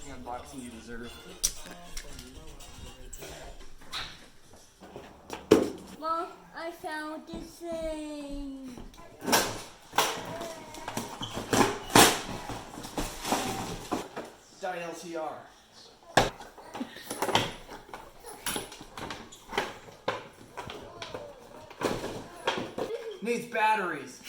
The unboxing you deserve. Mom, I found this thing. Dye LTR. Needs batteries.